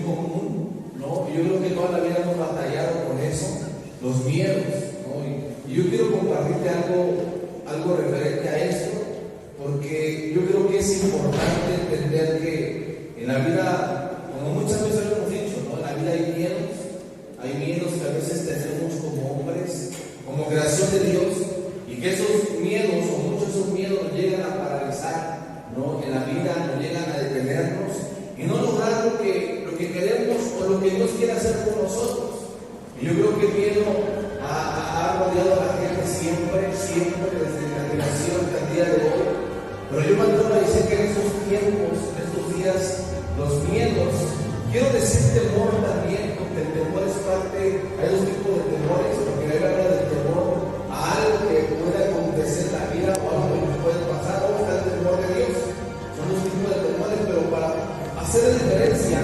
común, ¿no? Y yo creo que toda la vida hemos batallado con eso, los miedos, ¿no? Y yo quiero compartirte algo referente a esto, porque yo creo que es importante entender que en la vida, como muchas veces lo hemos dicho, ¿no? En la vida hay miedos que a veces tenemos como hombres, como creación de Dios, y que esos miedos, o muchos de esos miedos, nos llegan a paralizar, ¿no? En la vida nos llegan a detenernos y no lograr lo que queremos o lo que Dios quiere hacer con nosotros. Y yo creo que el miedo ha rodeado a la gente siempre, desde la creación hasta el día de hoy. Pero yo me atrevo a decir que en estos tiempos, en estos días, los miedos, quiero decir temor también, porque el temor es parte, hay dos tipos de temores, porque hay habla del temor a algo que puede acontecer en la vida o algo que nos puede pasar, o está el temor de Dios. Son dos tipos de temores, pero para hacer la diferencia,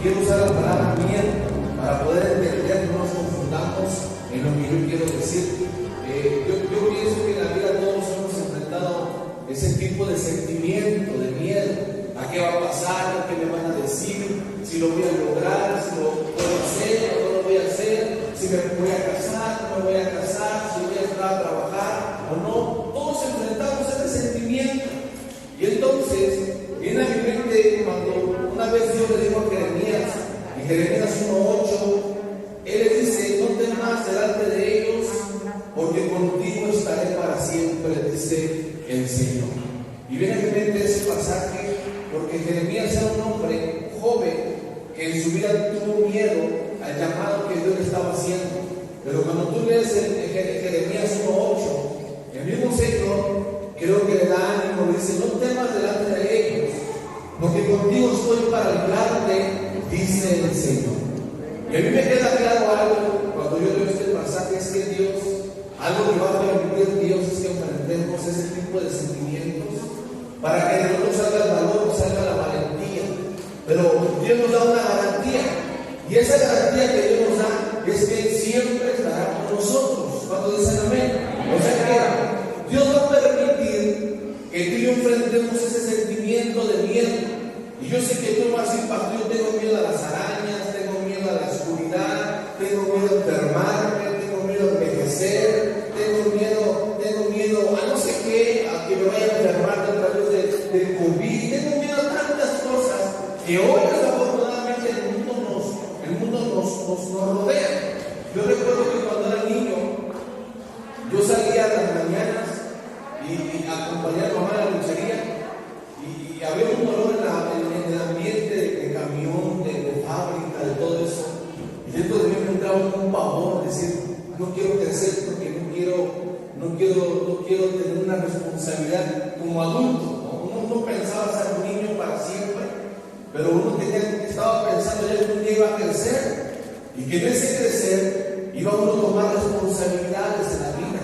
quiero usar la palabra miedo para poder entender, no nos confundamos en lo que yo quiero decir. Yo pienso que en la vida todos hemos enfrentado ese tipo de sentimiento, de miedo. ¿A qué va a pasar? ¿Qué me van a decir? Si lo voy a lograr, si lo puedo hacer o no lo voy a hacer, si me voy a casar, no me voy a casar, si voy a entrar a trabajar o no. Todos enfrentamos ese sentimiento. Y entonces, viene a mi mente cuando una vez Dios le dijo a Jeremías, en Jeremías 1:8, Él le dice: no temas delante de ellos, porque contigo estaré para siempre, dice el Señor. Y viene a mi mente ese pasaje, porque Jeremías era un hombre joven que en su vida tuvo miedo al llamado que Dios le estaba haciendo. Pero cuando tú lees en Jeremías 1:8, el mismo Señor creo que le da ánimo, le dice: no temas delante de ellos, porque contigo estoy para librarte, dice el Señor. Y a mí me queda claro algo cuando yo leo este pasaje, es que Dios, algo que va a permitir Dios es que enfrentemos ese tipo de sentimientos, para que de nosotros salga el valor, salga la valentía. Pero Dios nos da una garantía, y esa garantía que Dios nos da es que Él siempre estará con nosotros. Cuando dicen amén, o sea que Dios va a permitir que tú y yo enfrentemos ese sentimiento de miedo. Y yo sé que tú vas a decir: pastor, yo tengo miedo a las arañas, tengo miedo a la oscuridad, tengo miedo a enfermarme, tengo miedo a envejecer, tengo miedo a no sé qué, a que me vaya a enfermar a través del COVID, tengo miedo a tantas cosas que hoy desafortunadamente el mundo nos rodea. Yo recuerdo que cuando era niño, yo salía a las mañanas y acompañaba a mamá a la luchería, y había un dolor en el ambiente de camión, de fábrica, de todo eso. Y dentro de mí me entraba un pavor, decir: no quiero crecer porque no quiero tener una responsabilidad como adulto, ¿no? Uno no pensaba ser un niño para siempre, pero uno estaba pensando ya que un día iba a crecer, y que en ese crecer iba uno a tomar responsabilidades en la vida,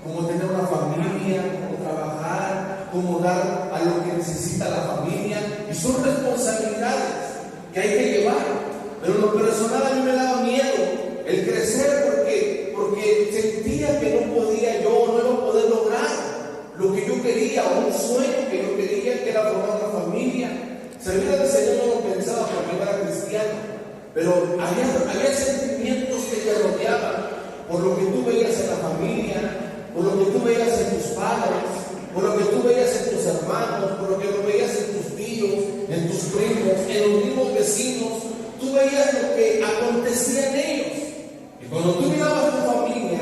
como tener una familia, como trabajar, como dar a lo que necesita la familia, y son responsabilidades que hay que llevar. Pero en lo personal a mí me daba miedo el crecer, porque sentía que no podía yo, no iba a poder lograr lo que yo quería, o un sueño que yo quería, que era formar una familia. Servir al Señor no lo pensaba porque yo era cristiano, pero había sentimientos que te rodeaban por lo que tú veías en la familia, por lo que tú veías en tus padres, por lo que tú veías en tus hermanos, por lo que tú veías en tus tíos, en tus primos, en los mismos vecinos. Tú veías lo que acontecía en ellos. Y cuando tú mirabas a tu familia,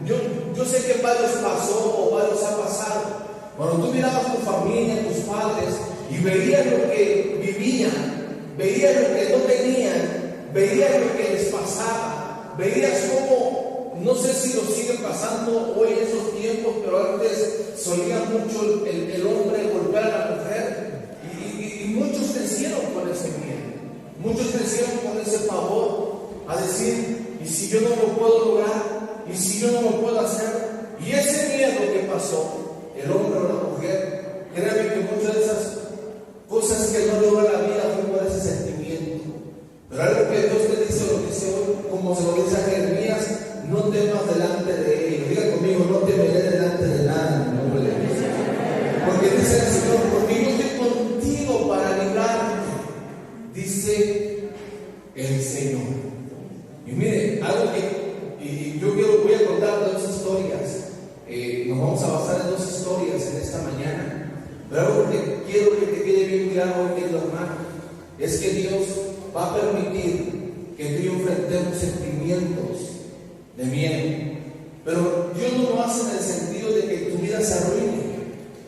yo sé que varios pasó o varios ha pasado. Cuando tú mirabas a tu familia, a tus padres, y veías lo que vivían, veías lo que no tenían, veías lo que les pasaba, veías cómo, no sé si lo siguen pasando hoy en esos tiempos, pero antes solía mucho el hombre golpear a la mujer, y muchos crecieron con ese miedo, muchos crecieron con ese pavor, a decir: ¿y si yo no lo puedo lograr? ¿Y si yo no lo puedo hacer? Y ese miedo que pasó, el hombre o la mujer, créanme que muchas de esas cosas que no logró la vida fue por ese sentimiento. Pero algo que Dios te dice, lo dice hoy, como se lo dice a Jeremías: no temas delante de ellos. Diga conmigo: no temeré delante de nada, en nombre de Dios. Porque dice el Señor: porque yo estoy contigo para librarte, dice el Señor. Y mire, algo que voy a contar dos historias. Nos vamos a basar en dos historias en esta mañana. Pero algo que quiero que te quede bien claro hoy, querido hermano, es que Dios va a permitir que tú y yo enfrentemos sentimientos de miedo. Pero Dios no lo hace en el sentido de que tu vida se arruine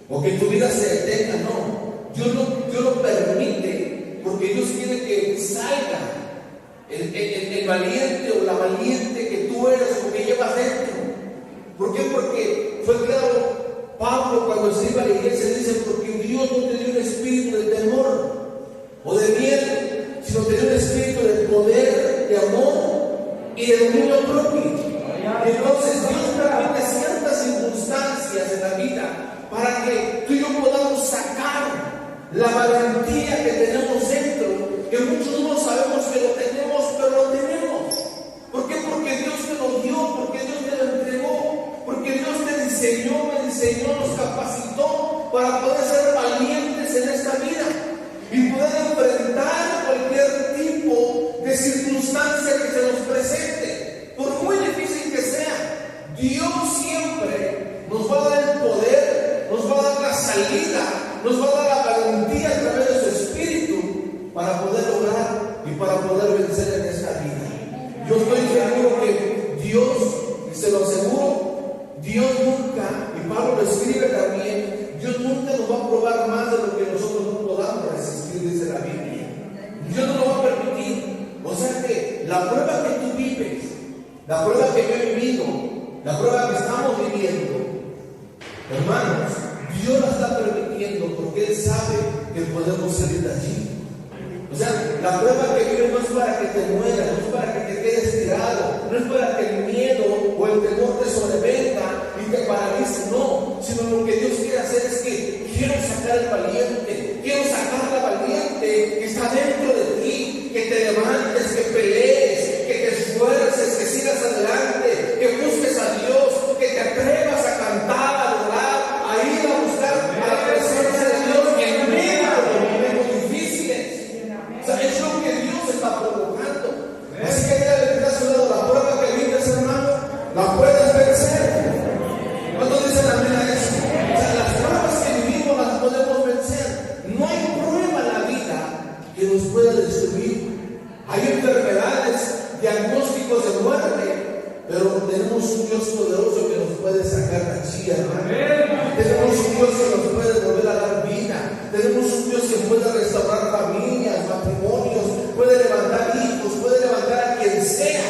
o que tu vida se detenga, no. Dios lo permite porque Dios quiere que salga el valiente o la valiente que tú eres o que llevas dentro. ¿Por qué? Porque fue claro Pablo cuando se iba a la iglesia, dice: porque Dios no te dio un espíritu de temor o de miedo, sino te dio un espíritu de poder, de amor y de dominio propio. Entonces Dios permite ciertas circunstancias en la vida para que tú y yo podamos sacar la valentía que tenemos dentro, que muchos no sabemos que lo tenemos, pero lo tenemos. ¿Por qué? Porque Dios te lo dio, porque Dios te lo entregó, porque Dios te diseñó, me diseñó, nos capacitó para poder ser valientes en esta vida y poder enfrentar cualquier tipo de circunstancia que se nos presente, por muy difícil que sea. Dios siempre nos va a dar el poder, nos va a dar la salida, nos va a dar la valentía a través de su espíritu para poder lograr y para poder vencer en esta vida. Yo estoy seguro que Dios, y se lo aseguro, Dios nunca, y Pablo lo escribe también, Dios nunca nos va a probar más de lo que nosotros no podamos resistir, dice la Biblia. Dios no lo va a permitir. O sea que la prueba que tú vives, la prueba que yo he vivido, la prueba que estamos viviendo, hermanos, Dios la está permitiendo porque Él sabe que podemos salir de allí. O sea, la prueba que vives no es para que te mueras, no es para que te quedes tirado, no es para que el miedo o el temor te sobrevenga y te paralice, no, sino lo que Dios quiere hacer es que quiero sacar al valiente, quiero sacar a la valiente que está dentro de ti, que te levantes, que pelees, que te esfuerces, que sigas adelante, que busques a Dios, que te atrevas a cantar, a adorar, a ir a buscar a la presencia de Dios en medio de los momentos difíciles. O sea, es lo que Dios está provocando. Así que mira, le das la prueba que vives, hermano, la puedes vencer. ¿Cuántos dicen amén a eso? O sea, las pruebas que vivimos las podemos vencer. No hay prueba en la vida que nos pueda destruir. Hay enfermedades, diagnósticos de muerte, pero tenemos un Dios poderoso que nos puede sacar de allí, hermano. Tenemos un Dios que nos puede volver a dar vida. Tenemos un Dios que puede restaurar familias, matrimonios, puede levantar hijos, puede levantar a quien sea.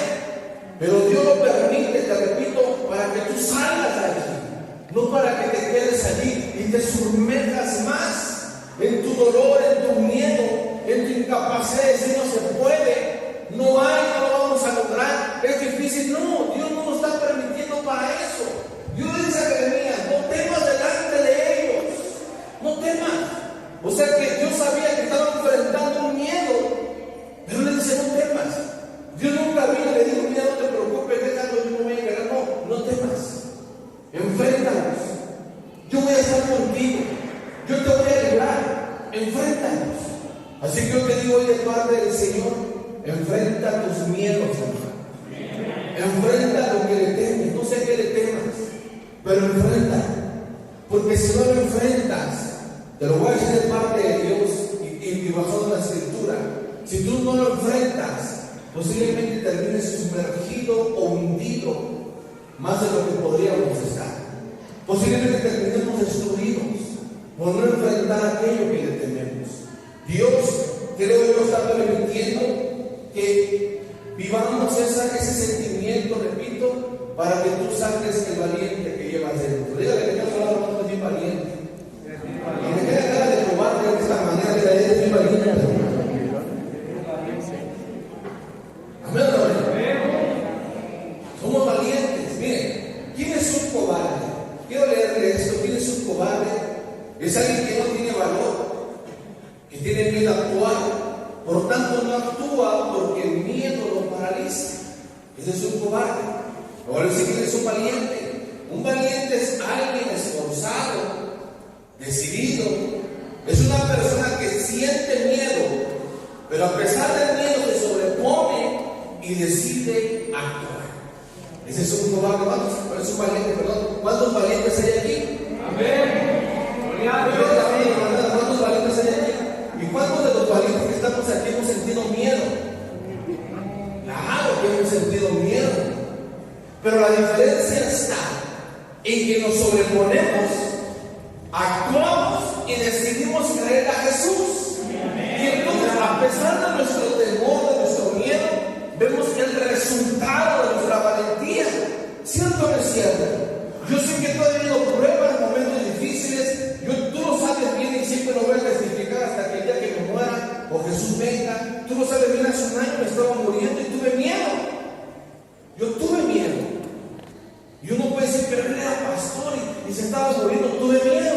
Pero Dios lo permite, te repito, para que tú salgas de allí, no para que te quedes allí y te sumerjas más en tu dolor, en tu miedo, en tu incapacidad de decir no se puede, no hay, no lo vamos a lograr, es difícil. No, Dios no nos está permitiendo para eso. Dios dice a Jeremías: no temas delante de ellos, no temas. O sea que Dios sabía que estaba enfrentando un miedo, pero le dice: no temas. Dios nunca vino y le dijo: mira, no te preocupes, déjalo, yo no voy a llegar. No temas, enfréntalos, yo voy a estar contigo, yo te voy a librar, enfréntalos. Así que yo te digo hoy de parte del Señor: enfrenta tus miedos, hermano. Enfrenta lo que le temes, no sé qué le temas, pero enfrenta, porque si no lo enfrentas, te lo voy a decir de parte de Dios y basado en la Escritura, si tú no lo enfrentas, posiblemente termines sumergido o hundido más de lo que podríamos estar. Posiblemente terminemos destruidos por no enfrentar aquello que le tememos. Dios, creo yo, está permitiendo que vivamos ese sentimiento, repito, para que tú saques el valiente que llevas dentro. Dígale que Dios ha dado cuánto es bien valiente. Y me queda cara de probarle de esta manera que la idea es bien valiente. Amén, somos valientes. Miren, ¿quién es un cobarde? Quiero leerle esto. ¿Quién es un cobarde? Es alguien que no tiene valor, que tiene miedo a actuar, por tanto no actúa porque el miedo lo paraliza. Ese es un cobarde. Ahora sí que es un valiente. Un valiente es alguien esforzado, decidido. Es una persona que siente miedo, pero a pesar del miedo se sobrepone y decide actuar. Ese es un cobarde, es un valiente, perdón. ¿Cuántos valientes hay aquí? Amén. ¿Cuántos valientes hay aquí? ¿Y cuántos de los valientes que estamos aquí hemos sentido miedo? Claro que hemos sentido miedo. Pero la diferencia está en que nos sobreponemos, actuamos y decidimos creer a Jesús. Y entonces, a pesar de nuestro temor, de nuestro miedo, vemos el resultado de nuestra valentía. ¿Cierto o no es cierto? Yo sé que tú has tenido pruebas, momentos difíciles. Tú lo sabes bien y siempre lo voy a testificar hasta que el día que me muera o Jesús venga. Tú lo sabes bien, hace un año me estaba muriendo y tuve miedo. Yo tuve miedo. Y uno puede decir, pero él era pastor y se estaba muriendo. Tuve miedo.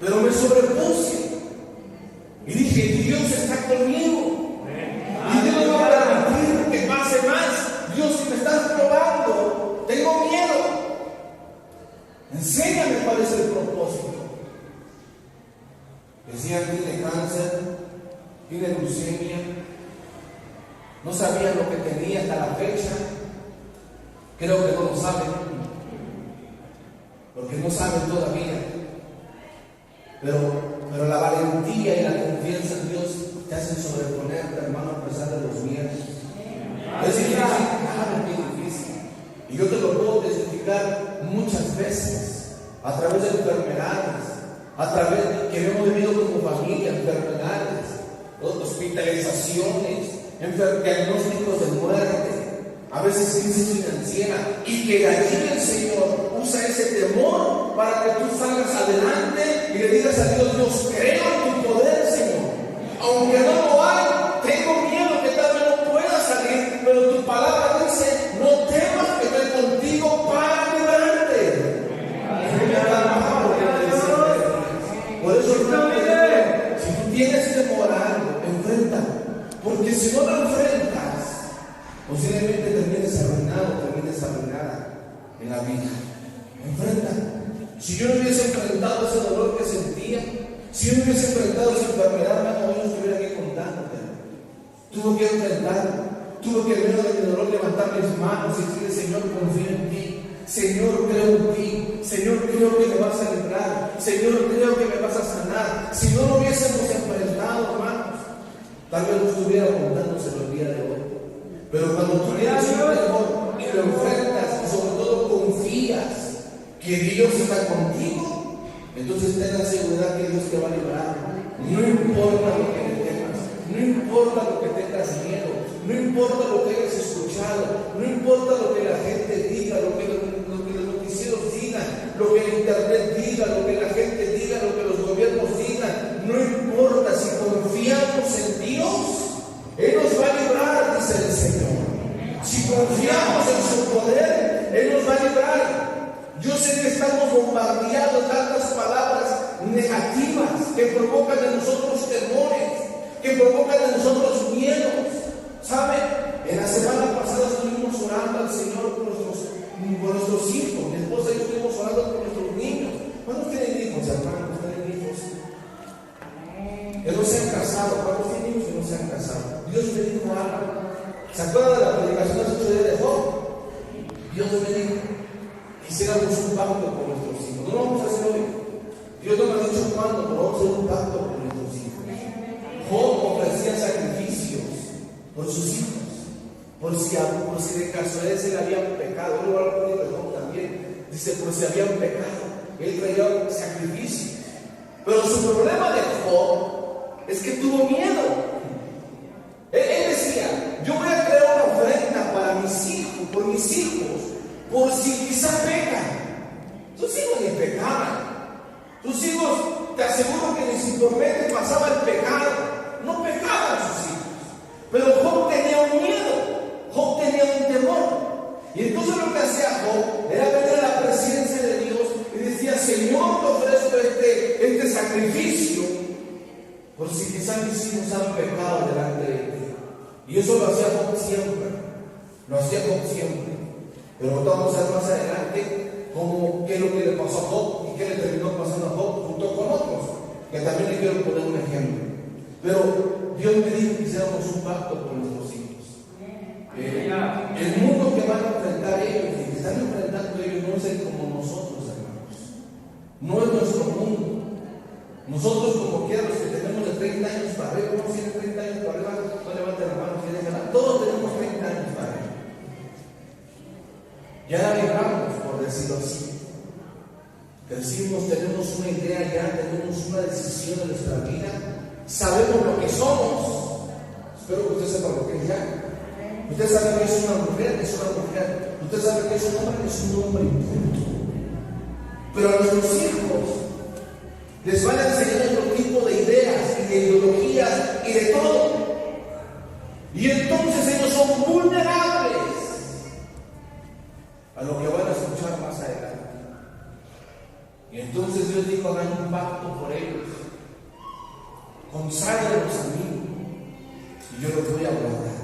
Pero me sobrepuse. Y dije, Dios está conmigo. Y Dios no va a permitir que pase más. Dios, si me estás probando, tengo miedo. Enséñame cuál es el propósito. Decían, tiene cáncer, tiene leucemia. No sabían lo que tenía hasta la fecha. Creo que no lo saben. Porque no saben todavía. Pero la valentía y la confianza en Dios te hacen sobreponerte, hermano, a pesar de los miedos. Es difícil, claro que es difícil. Y yo te lo puedo testificar muchas veces, a través de enfermedades, a través de que hemos vivido como familia, enfermedades, hospitalizaciones, diagnósticos de muerte, a veces crisis financiera, y que de allí el Señor usa ese temor para que tú salgas adelante y le digas a Dios, Dios, creo en tu poder, Señor. Aunque no lo hay, tengo miedo que tal vez no pueda salir, pero tu palabra dice, no temas que estoy contigo para librarte. Por eso, si tú tienes temor a algo, enfréntalo. Porque si no lo enfrentas, posiblemente termines arruinado, termines arruinada en la vida. Enfréntalo. Si yo no hubiese enfrentado ese dolor que sentía, si yo no hubiese enfrentado esa enfermedad, hoy no estuviera aquí contándote. Tuve que enfrentarlo. Tuve que en medio de mi dolor levantar mis manos y decirle, Señor, confío en ti. Señor, creo en ti. Señor, creo que me vas a librar. Señor, creo que me vas a sanar. Si no lo hubiésemos enfrentado, hermanos, tal vez no estuviera contándoselo el día de hoy. Pero cuando tú tienes un temor y lo enfrentas y sobre todo confías que Dios está contigo, entonces ten la seguridad que Dios te va a librar. No importa lo que le temas, no importa lo que tengas miedo, no importa lo que hayas escuchado, no importa lo que la gente diga, lo que los noticieros digan, lo que el internet diga, lo que la gente diga, lo que los gobiernos digan, no importa. Si confiamos en Dios, Él nos va a librar, dice el Señor. Si confiamos en su poder, Él nos va a librar. Yo sé que estamos bombardeados de tantas palabras negativas que provocan en nosotros temores, que provocan en nosotros miedos. ¿Sabe? En la semana pasada estuvimos orando al Señor por nuestros hijos. Mi esposa y yo estuvimos orando por nuestros niños. ¿Cuántos tienen hijos, hermanos? ¿Tienen hijos? Que no se han casado. ¿Cuántos tienen hijos que no se han casado? Dios me dijo algo. ¿Se acuerdan de la predicación de 8 días de Job? Dios me dijo, hiciéramos un pacto con nuestros hijos. No lo vamos a hacer hoy. Dios no me ha dicho cuándo, pero vamos a hacer un pacto con nuestros hijos. Job ofrecía sacrificios por sus hijos, por si de casualidad se le habían pecado. Yo lo voy a poner de Job también. Dice, por si habían pecado, él traía sacrificios. Pero su problema de Job es que tuvo miedo. Él decía, yo voy a crear una ofrenda para mis hijos, por si quizá pecan. Tus hijos ni pecaban. Tus hijos, te aseguro que ni si por mente pasaba el pecado. No pecaban sus hijos. Pero Job tenía un miedo. Job tenía un temor. Y entonces lo que hacía Job era venir a la presencia de Dios y decía, Señor, te ofrezco este sacrificio por si quizás mis hijos han pecado delante de ti. Y eso lo hacía Job siempre. Lo hacía Job siempre. Pero vamos a ver más adelante qué es lo que le pasó a Job y qué le terminó pasando a Job junto con otros, que también le quiero poner un ejemplo. Pero Dios me dijo que hiciéramos un pacto con nuestros hijos. no es nuestro mundo. Nosotros, como quiera, los que tenemos de 30 años para arriba, ¿cómo tiene 30 años para arriba? No levanten la mano, si ganar. Todos tenemos 30 años para arriba. Ya la libramos, por decirlo así. Crecimos, tenemos una idea ya, tenemos una decisión en nuestra vida, sabemos lo que somos. Espero que usted sepa lo que es ya. Usted sabe que es una mujer, es una mujer. Usted sabe que es un hombre, es un hombre. Pero a nuestros hijos les van a enseñar otro tipo de ideas y de ideologías y de todo. Y entonces ellos son vulnerables a lo que van a escuchar más adelante. Y entonces Dios dijo: hagan un pacto por ellos, conságrenlos a mí, y yo los voy a guardar.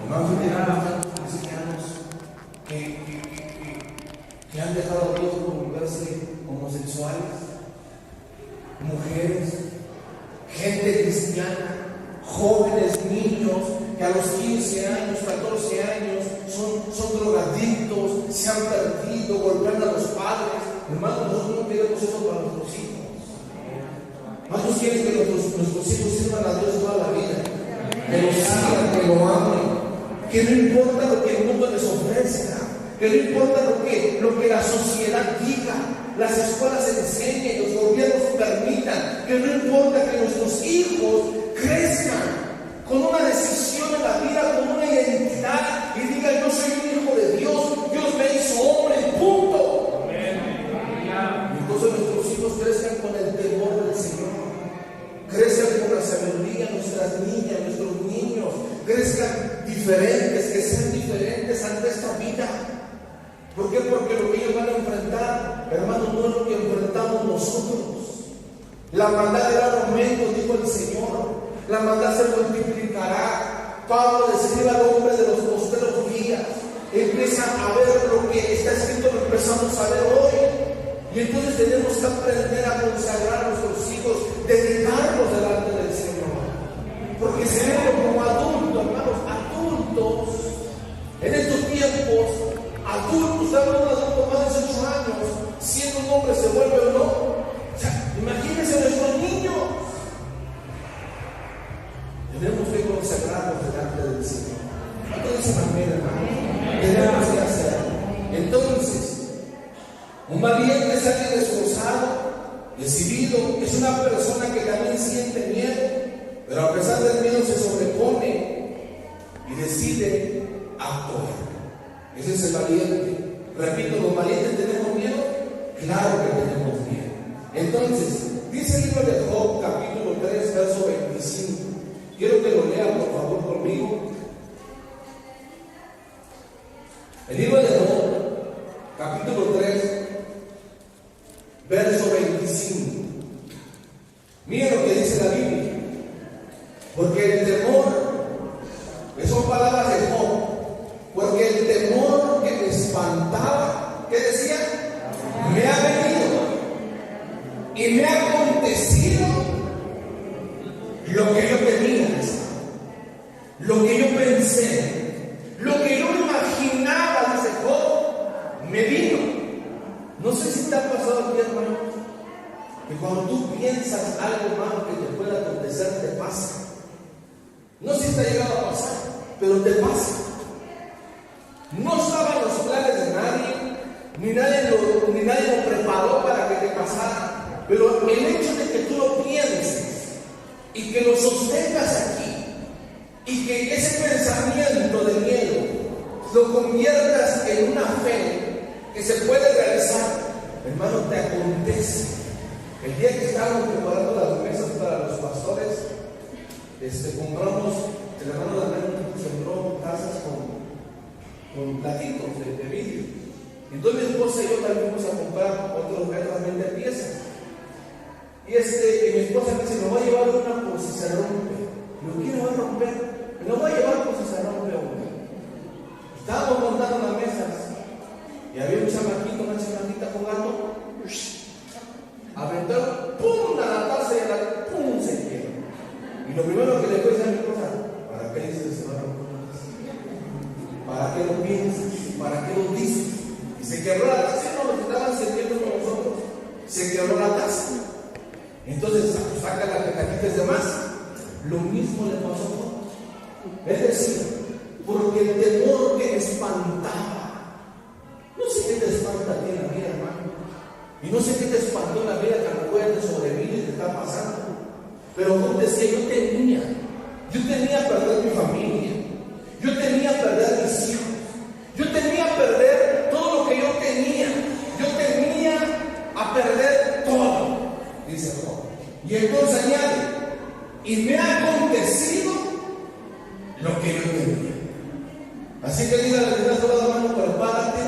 Hermanos, tenemos cristianos que han dejado a Dios por volverse homosexuales, mujeres, gente cristiana, jóvenes, niños, que a los 15 años, 14 años son drogadictos, se han perdido, golpean a los padres. Hermanos, nosotros no queremos eso para nuestros hijos. ¿Cuántos quieren que nuestros hijos sirvan a Dios toda la vida? Que lo sigan, que lo amen, que no importa lo que el mundo les ofrezca, que no importa lo que la sociedad diga, las escuelas enseñen, los gobiernos permitan, que no importa que nuestros hijos crezcan con una decisión en la vida, con una identidad y digan: yo soy un hijo de Dios, Dios me hizo hombre, punto. Entonces nuestros hijos crezcan con el temor del Señor, crezcan con la sabiduría, nuestras niñas, nuestros niños, crezcan diferentes, que sean diferentes ante esta vida. ¿Por qué? Porque lo que ellos van a enfrentar, hermanos, no es lo que enfrentamos nosotros. La maldad era aumento, dijo el Señor. La maldad se multiplicará. Pablo describe al hombre de los postreros días. Empieza a ver lo que está escrito, lo empezamos a ver hoy. Y entonces tenemos que aprender a consagrar a nuestros hijos, dedicarlos delante del Señor. Porque seremos como adultos, hermanos, adultos. En estos tiempos, adultos, un adulto más de 18 años, siendo un hombre se vuelve o no. O sea, imagínense a nuestros niños. Tenemos que consagrarnos delante del Señor. Entonces, amén, hermano. Tenemos que hacerlo. Entonces, un valiente es alguien esforzado, decidido, es una persona que también siente miedo, pero a pesar del miedo se sobrepone y decide actuar. Ese es el valiente. Repito, ¿los valientes tenemos miedo? Claro que tenemos miedo. Entonces, dice el libro de Job, capítulo 3, verso 25. Quiero que lo lean, por favor, conmigo. El libro de Job, capítulo 3, verso 25. Miren lo que dice la Biblia. Porque el temor, que son palabras de Job, porque el temor que me espantaba, ¿qué decía? Me ha venido y me ha acontecido lo que yo temía, lo que yo pensé, lo que yo imaginaba, dice Job, me vino. No sé si te ha pasado a ti, hermano, que cuando tú piensas algo malo que te pueda acontecer, te pasa. No sé si te ha llegado a pasar, pero te pasa. No estaban los planes de nadie, ni nadie lo preparó para que te pasara. Pero el hecho de que tú lo pienses y que lo sostengas aquí, y que ese pensamiento de miedo lo conviertas en una fe que se puede realizar, hermano, te acontece. El día que estábamos preparando las mesas para los pastores, compramos, el hermano Daniel sembró tazas con platitos de vidrio. Entonces mi esposa y yo también fuimos a comprar otros también de piezas. Y mi esposa me dice: me voy a llevar una por si se rompe. Lo quiero romper, me lo voy a llevar por si se rompe, hombre. Estábamos montando las mesas y había un chamaquito, una chamaquita jugando. Aventaron, ¡pum!, a la taza y a la ¡pum!, se quiebra. Y lo primero que le fue a mi esposa: ¿para qué dices que se va a romper? ¿Para qué lo piensas? ¿Para qué lo dices? Y se quebró la taza y no lo estaban sirviendo con nosotros. Él decía, porque el temor que me espantaba. No sé qué te espanta a ti en la vida, hermano. Y no sé qué te espantó en la vida que a lo mejor te sobrevive y te está pasando. Pero Job decía, yo temía perder mi familia. Yo temía perder mis hijos. Yo temía perder todo lo que yo tenía. Yo temía a perder todo, dice Job. Y entonces añade, y me ha acontecido lo que yo temía. Así que dígale a la sola hermano, prepárate.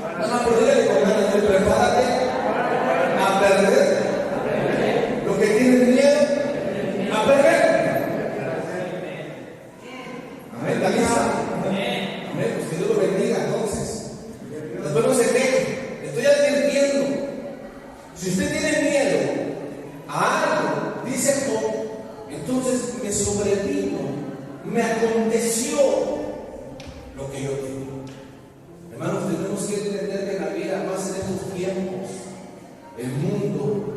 Pero dígale con ganas, prepárate a perder lo que tienes miedo a perder. Amén, ¿está lista? Amén, pues que Dios lo bendiga entonces. Después no se queje, estoy advirtiendo. Si usted tiene miedo a algo, dice Job, entonces me sobrevino, me aconteció lo que yo tengo. Hermanos, tenemos que entender que en la vida, más en estos tiempos, el mundo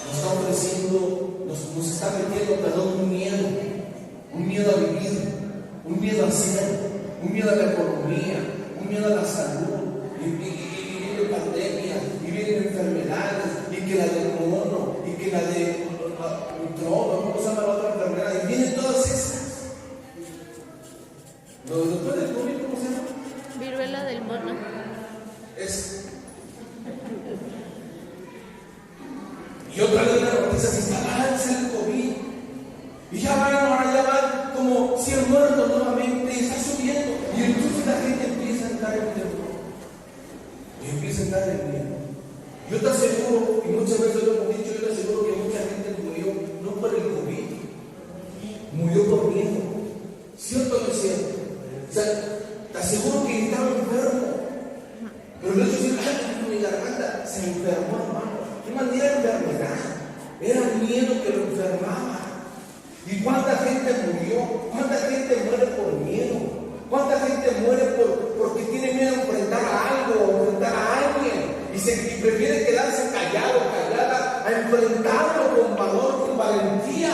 nos está ofreciendo, nos está metiendo, perdón, un miedo a vivir, un miedo a ser, un miedo a la economía, un miedo a la salud, y vienen pandemias, y vienen enfermedades, y que la del mono, y que la de ¿cómo se llama la otra enfermedad? Y vienen todas esas. Después del COVID, ¿cómo se llama? Viruela del mono. Y otra vez la noticia se instala el COVID. Y ahora ya van como 100 muertos nuevamente, y está subiendo. Y entonces la gente empieza a entrar en temor. Y empieza a entrar en miedo. Yo te aseguro, y muchas veces lo hemos dicho, yo te aseguro que mucha gente murió no por el COVID, murió por miedo. ¿Cierto o no es cierto? O sea, te aseguro que estaba enfermo. Pero el hecho de decir, ay, mi garganta se enfermó, hermano. No era enfermedad, era miedo que lo enfermaba. ¿Y cuánta gente murió? ¿Cuánta gente muere por miedo? ¿Cuánta gente muere porque tiene miedo a enfrentar a algo o enfrentar a alguien? Y prefiere quedarse callado, callada, a enfrentarlo con valor, con valentía.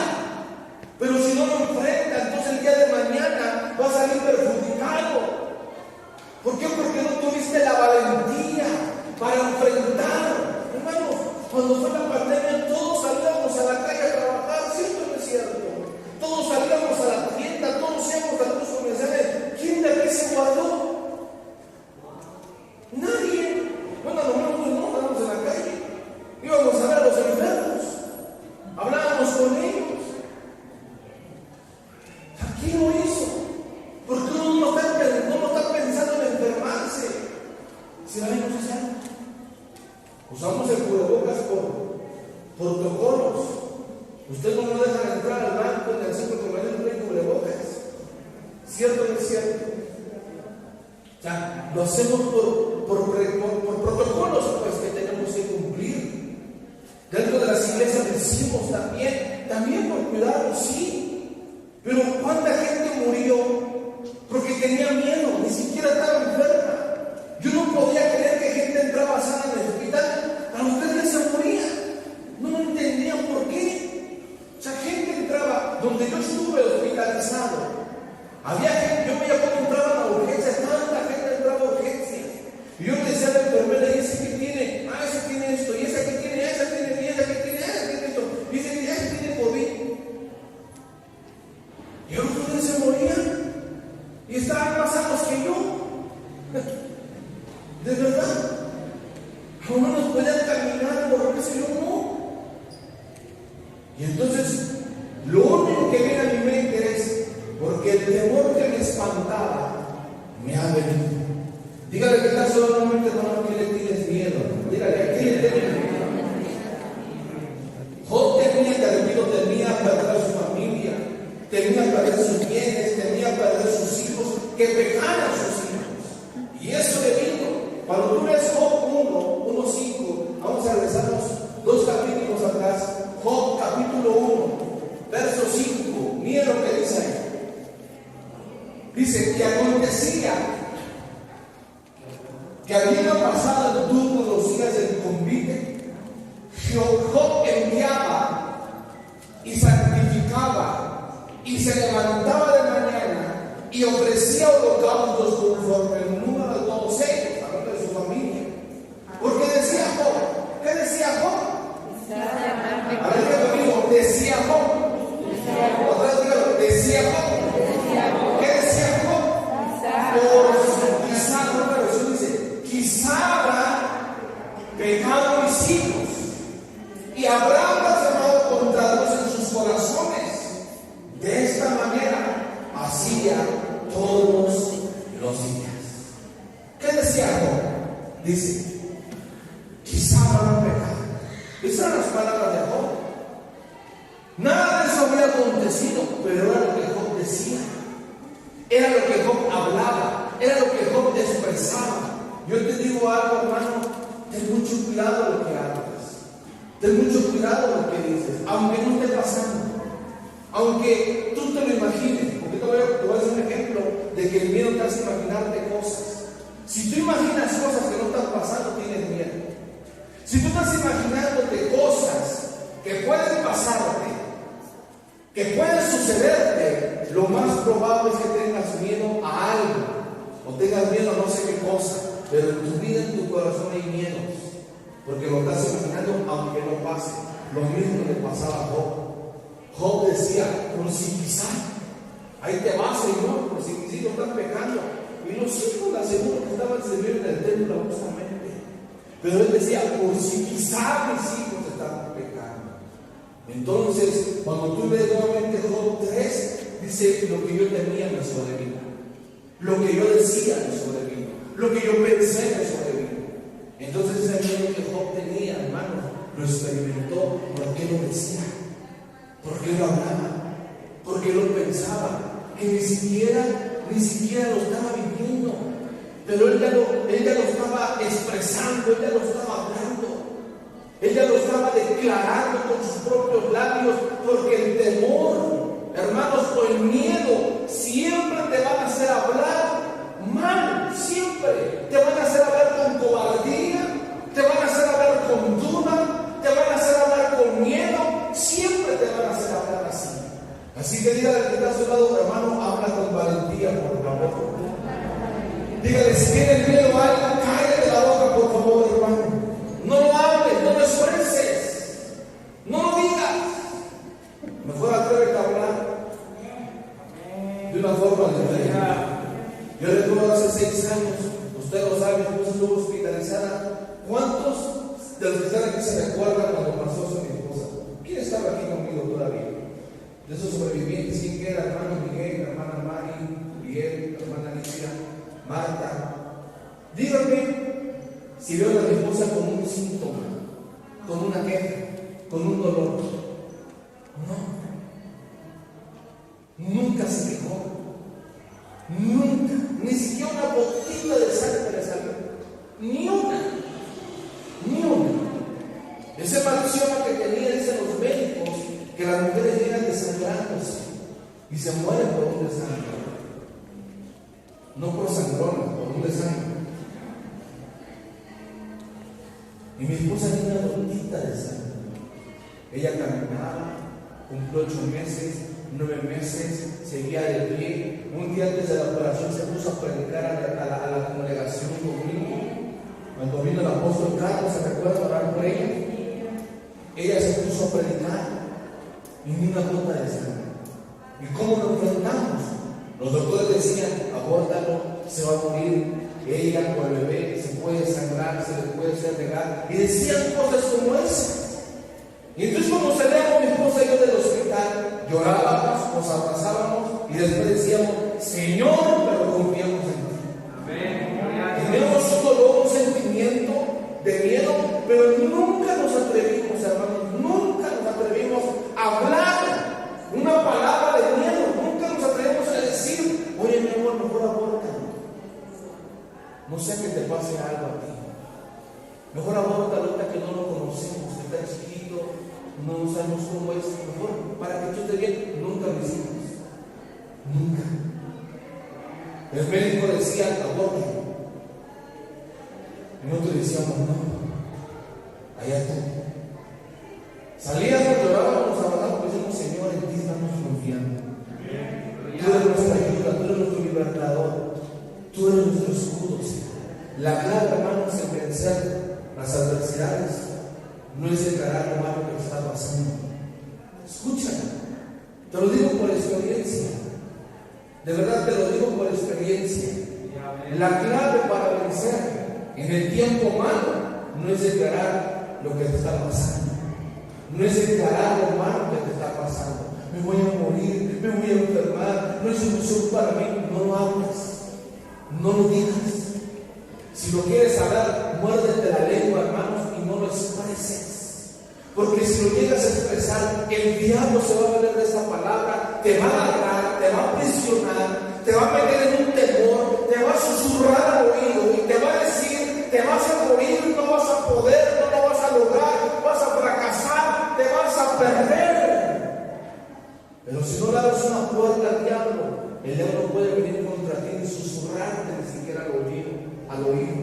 Pero si no lo enfrenta, entonces el día de mañana va a salir perjudicado. ¿Por qué? Porque no tuviste la valentía para enfrentar. Hermanos, cuando fue la pandemia, todos salíamos a la calle a trabajar, ¿cierto o no es cierto? Todos salíamos a la tienda, todos íbamos a los comerciales. ¿Quién de aquí se guardó? Nadie. Bueno, a lo mejor no estábamos en la calle. Íbamos a ver a los enfermos. Hablábamos con ellos. ¿Quién lo hizo? Porque uno no está pensando en enfermarse. Si la vemos hacer, usamos el cubrebocas por protocolos. Usted no nos deja entrar al banco en el centro comercial no hay cubrebocas. ¿Cierto o no es cierto? O sea, lo hacemos por protocolos pues, que tenemos que cumplir. Dentro de las iglesias decimos también por cuidarnos, sí. Pero ¿cuánta gente murió porque tenía miedo? Ni siquiera estaba enferma. Yo no podía creer que gente entraba sana en el hospital, a los 3 días se moría. No entendían por qué. O sea, gente entraba, donde yo estuve hospitalizado. Había gente, yo veía cómo entraban a urgencias, tanta gente entraba a urgencias. Y yo le decía a la enfermera, y ese que tiene, ese tiene esto, y esa que tiene, esa tiene, y esa que tiene, esa tiene esto, y ese tiene COVID. Y otros se morían y estaban más sanos que yo. De verdad. Algunos podían caminar, moverse, yo no. Y entonces, lo único que viene a mi mente es, porque el temor que me espantaba me ha venido. Dígale que está solamente, hermano, que le tienes miedo. Dígale, ¿a qué le tienes miedo? Job temía perder a su familia, temía perder sus bienes, temía perder sus hijos, que pecaran sus hijos. Y eso le vino. Cuando tú ves Job 1:5, vamos a regresarnos 2 capítulos atrás. Job capítulo 1, verso 5. Mira lo que dice ahí. Dice que acontecía que habiendo pasado el turno de los días del convite, Job enviaba y sacrificaba y se levantaba de mañana y ofrecía holocaustos conforme el número de todos ellos, hablando de su familia. Porque decía Job, ¿qué decía Job? A ver, ¿qué conmigo? Decía Job. Otra vez dígalo, decía Job. ¿Qué decía Job? Quizá, una versión dice, quizá habrá pecado mis hijos y habrá blasfemado contra Dios en sus corazones. De esta manera hacía todos los días. ¿Qué decía Job? Dice, quizá habrá pecado. Esas eran las palabras de Job. Nada de eso había acontecido, pero era lo que Job decía. Era lo que Job hablaba, era lo que Job expresaba. Yo te digo algo, hermano, ten mucho cuidado de lo que hablas, ten mucho cuidado de lo que dices, aunque no esté pasando, aunque tú te lo imagines. Porque te voy a hacer un ejemplo de que el miedo te hace imaginarte cosas. Si tú imaginas cosas que no están pasando, tienes miedo. Si tú estás imaginándote cosas que pueden pasarte, que pueden sucederte, lo más probable es que tengas miedo a algo, o tengas miedo a no sé qué cosa, pero en tu vida, en tu corazón hay miedos, porque lo estás imaginando aunque no pase. Lo mismo le pasaba a Job. Job decía, por si quizá, ahí te vas, Señor, por si quizá no estás pecando. Y los hijos le aseguro que estaban sirviendo en el templo justamente. Pero él decía, por si quizá mis hijos están pecando. Entonces, cuando tú lees nuevamente Job 3, dice, lo que yo temía me sobrevino. Lo que yo decía me sobrevino. Lo que yo pensé me sobrevino. Entonces ese miedo que Job tenía, hermano, lo experimentó porque lo decía, porque lo hablaba, porque lo pensaba, que ni siquiera lo estaba viviendo, pero él ya lo estaba expresando, él ya lo estaba hablando, él ya lo estaba declarando con sus propios labios, porque el temor, hermanos, o el miedo siempre te van a hacer hablar mal, siempre te van a hacer hablar con cobardía, te van a hacer hablar con duda, te van a hacer hablar con miedo, siempre te van a hacer hablar así. Así que dígale al que está a su lado, hermano, habla con valentía, por favor. Dígale, si tienes miedo a algo, cállate la boca, por favor, hermano. No lo hables, no lo expreses, no lo digas. Mejor atrévete a hablar de una forma diferente. Yo recuerdo hace 6 años, usted lo sabe, mi esposa estuvo hospitalizada. ¿Cuántos de los que están aquí se recuerdan cuando pasó eso a mi esposa? ¿Quién estaba aquí conmigo todavía? De esos sobrevivientes, ¿quién era? Hermano Miguel, hermana Mari, Miguel, hermana Alicia, Marta. Díganme si veo a mi esposa con un síntoma, con una queja, con un dolor. No, nunca se quejó, nunca, ni siquiera una gotita de sangre le salió, ni una. Ese maldición que tenía, dicen los médicos, que las mujeres llegan desangrándose y se mueren por un desangre, no por sangrón, por un desangre. Y mi esposa tenía una gotita de sangre. Ella caminaba, cumplió 8 meses, 9 meses, seguía de pie. Un día antes de la operación se puso a predicar a la congregación conmigo. Cuando vino el apóstol Carlos, ¿se recuerda orar por ella? Ella se puso a predicar y ni una gota de sangre. ¿Y cómo lo enfrentamos? Los doctores decían, abórtalo, se va a morir. Ella o el bebé se puede sangrar, se le puede hacer regar. Y decían cosas como esas. Y entonces cuando salíamos mi esposa y yo del hospital, llorábamos, nos abrazábamos y después decíamos, Señor, pero confiamos en ti. Teníamos un dolor, un sentimiento de miedo, pero nunca nos atrevimos, hermanos, nunca nos atrevimos a hablar una palabra de miedo, nunca nos atrevimos a decir, oye mi amor, mejor aborta. No sea que te pase algo a ti. Mejor aborta ahorita que no lo conocemos, que está chiquito, no sabemos cómo es. Mejor para que tú estés bien. Nunca lo hicimos. Nunca. El médico decía, aborta. Y nosotros decíamos, no. Allá tú. Salíamos, llorábamos, nos abrazábamos y decíamos, Señor, en ti estamos confiando. Tú eres nuestra ayuda, tú eres nuestro libertador. Tú eres nuestro escudo, Señor. La clave, hermanos, en vencer las adversidades no es declarar lo malo que está pasando. Escúchame, te lo digo por experiencia. De verdad te lo digo por experiencia. La clave para vencer en el tiempo malo no es declarar lo que te está pasando. No es declarar lo malo que te está pasando. Me voy a morir, me voy a enfermar, no hay solución para mí. No lo hables, no lo digas. Si lo quieres hablar, muérdete la lengua, hermanos, y no lo expreses. Porque si lo llegas a expresar, el diablo se va a valer de esa palabra, te va a agarrar, te va a presionar, te va a meter en un temor, te va a susurrar al oído y te va a decir, te vas a morir, no vas a poder, no lo vas a lograr, vas a fracasar, te vas a perder. Pero si no le abres una puerta al diablo, el diablo puede venir contra ti y susurrarte ni siquiera al oído,